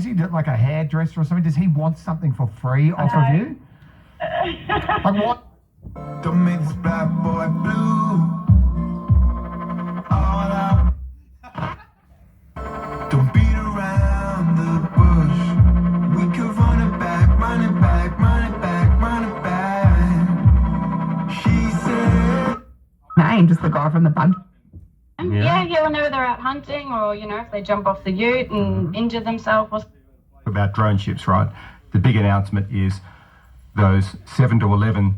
is he like a hairdresser or something? Does he want something for free off of you? Like what? Don't make this bad boy blue. All out. Don't beat around the bush. We could run it back, run it back, run it back, run it back. She said. Name, just the guy from the bug. Yeah, whenever they're out hunting or, if they jump off the ute and injure themselves. About drone ships, right? The big announcement is those 7 to 11